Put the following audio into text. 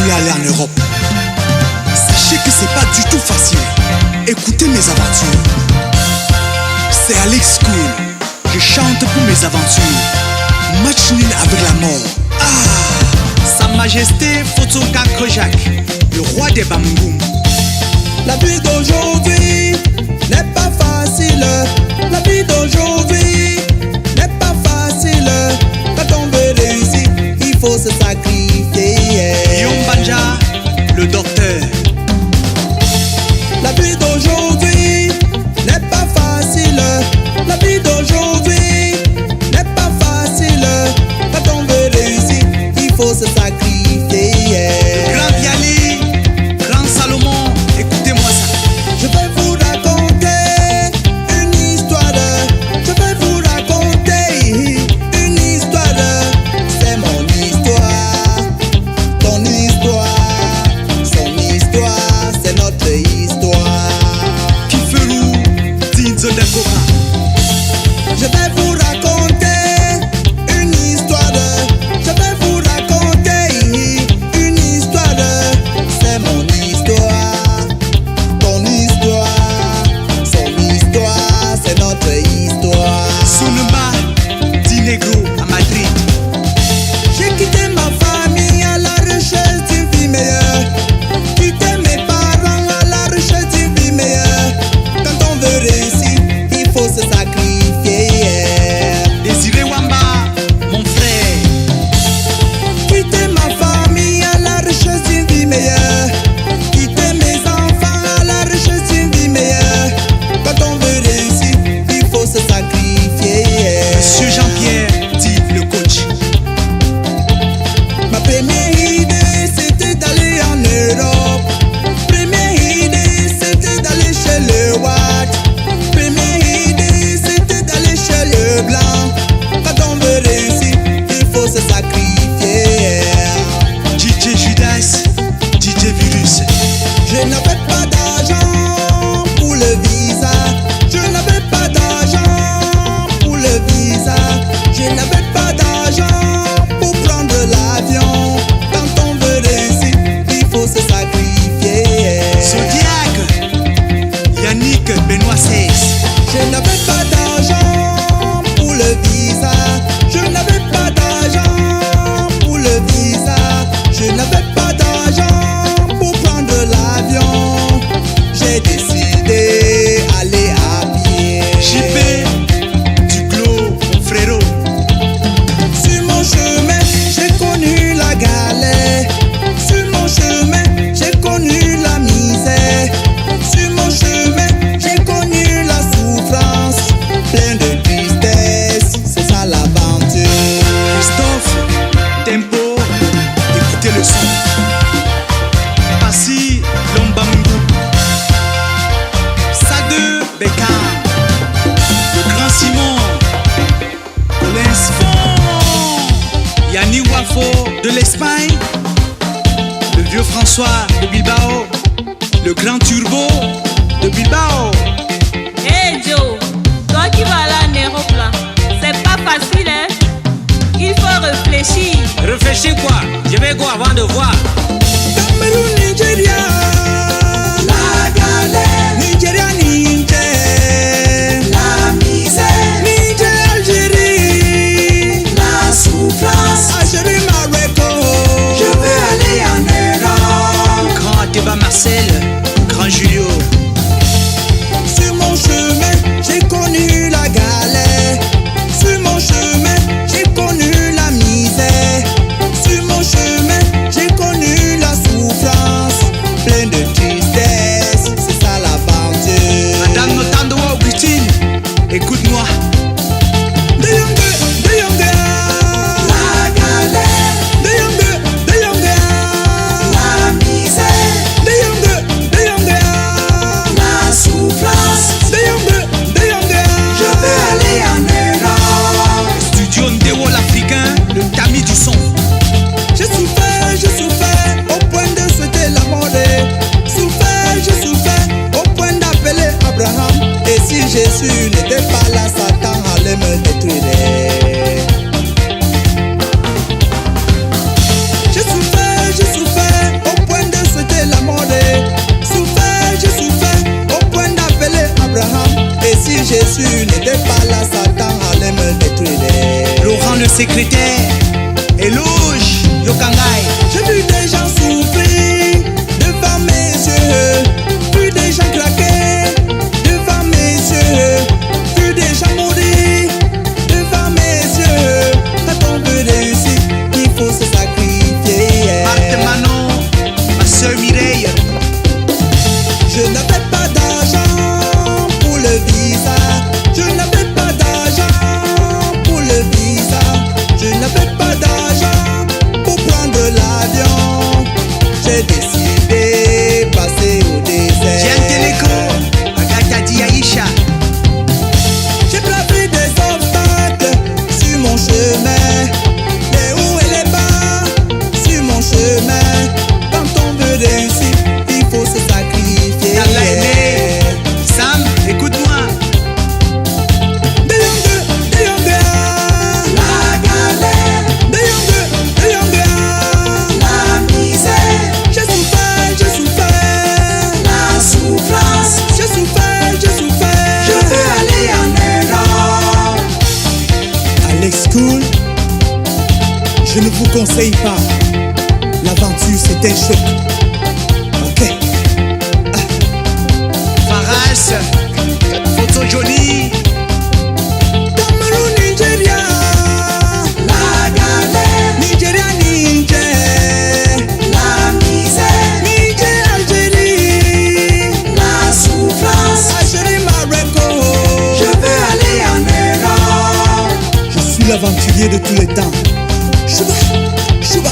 voulez aller en Europe, sachez que c'est pas du tout facile. Écoutez mes aventures. C'est Alex Cool. Je chante pour mes aventures. Match nul avec la mort. Sa Majesté Fotonka Kojak, le roi des bambous. La vie d'aujourd'hui n'est pas facile. La vie d'aujourd'hui n'est pas facile. Quand on veut réussir, il faut se sacrifier. Yombanja, le docteur. La vie d'aujourd'hui n'est pas facile. La vie d'aujourd'hui n'est pas facile. Quand on veut réussir, il faut se sacrifier. Grand Biali, grand Salomon, écoutez-moi ça. Je vais vous raconter une histoire. Je vais vous raconter une histoire. C'est mon histoire, ton histoire, son histoire, c'est notre histoire. Kiferou, Dinzo Dakopa. Je vais vous raconter une histoire. Je vais vous raconter une histoire. C'est mon histoire, ton histoire, son histoire, c'est notre histoire. Sonoma, Dinegro à Madrid. J'ai quitté ma famille à la recherche d'une vie meilleure. Quitté mes parents à la recherche d'une vie meilleure. Quand on veut réussir, il faut se sacrifier. Désiré Wamba, mon frère. Quitter ma famille à la recherche d'une vie meilleure. Quitter mes enfants à la recherche d'une vie meilleure. Quand on veut réussir, il faut se sacrifier. Monsieur Jean-Pierre, dit le coach. Ma première idée, c'était d'aller en Europe. Première idée, c'était d'aller chez le Watt. Première idée, c'était d'aller chez le Blanc. Quand on veut réussir, il faut se sacrifier. DJ Judas, DJ Virus. Je n'avais pas d'argent pour le visa. Je n'avais pas d'argent pour le visa. Je n'avais pas d'argent pour prendre l'avion. Quand on veut réussir, il faut se sacrifier. Zodiac, Yannick Benoît XVI. Je n'avais pas d'argent pour le visa. Je n'avais pas d'argent pour le visa. Je n'avais pas d'argent pour prendre l'avion. J'ai décidé d'aller à pied. JP, Duclos, mon frérot. Sur mon chemin, j'ai connu la galère. Sur mon chemin, j'ai connu la misère. Sur mon chemin, j'ai connu la souffrance. Plein de tristesse, c'est ça l'aventure. Christophe, Tempo, écoutez le son. Passi, Lombambu. Sade, Beckham. Le grand Simon. Colin Sfon. Yanni Wafo de l'Espagne. Le vieux François de Bilbao. Le grand Turbo de Bilbao. Hey Joe, toi qui vas aller en Europe là, c'est pas facile hein. Il faut réfléchir. Réfléchis quoi? Je vais quoi avant de voir? Cameroun, Nigeria. La galère. Nigeria, Niger. La misère. Niger, Algérie. La souffrance. Algérie, Marocco. Je veux aller en Europe. Grand Ateba Marcel. Grand Julio. Sur mon chemin, j'ai connu la galère. Sur mon chemin, j'ai connu la misère. Sur mon chemin, j'ai connu la souffrance. Plein de tristesse, c'est ça l'aventure. Madame Notandoa Augustine, écoute-moi. De Yonge, la galère. De Yonge, la misère. De Yonge, la souffrance. De Yonge, je veux aller en Europe. Studio Ndéo l'Africain, le tamis du son. J'ai souffert au point de souhaiter la mort. J'ai souffert au point d'appeler Abraham. Et si Jésus n'était pas là, Satan allait me détruire. J'ai souffert Jésus n'était pas là, Satan allait me détruire. Laurent le secrétaire, Elouche, Yokangai. J'ai vu des gens souffrir devant mes yeux, vu des gens craquer devant mes yeux, vu des gens mourir devant mes yeux. Quand on veut réussir, il faut se sacrifier. Marthe Manon, ma soeur Mireille. Je n'avais pas d'argent pour le visa. Je n'avais pas d'argent pour le visa. Je n'avais pas d'argent pour prendre l'avion. J'ai décidé de passer au désert. Jean Teleko, Agatha Di Aïcha. J'ai bravé des obstacles sur mon chemin, les hauts et les bas sur mon chemin. Quand on veut réussir, il faut se sacrifier. Allah aimé. Sam, écoute-moi. De Yonge, la galère. De Yonge, la misère. J'ai souffert, la souffrance. J'ai souffert. Je veux aller en Europe. Alex Cool, je ne vous conseille pas. L'aventure c'est un choc. Ok. Faras, Photo Johnny. Cameroun, Nigeria, la galère. Nigeria, Niger, la misère. Niger, Algérie, la souffrance. Algérie, Marocco, je veux aller en Europe. Je suis l'aventurier de tous les temps. Chouba, chouba.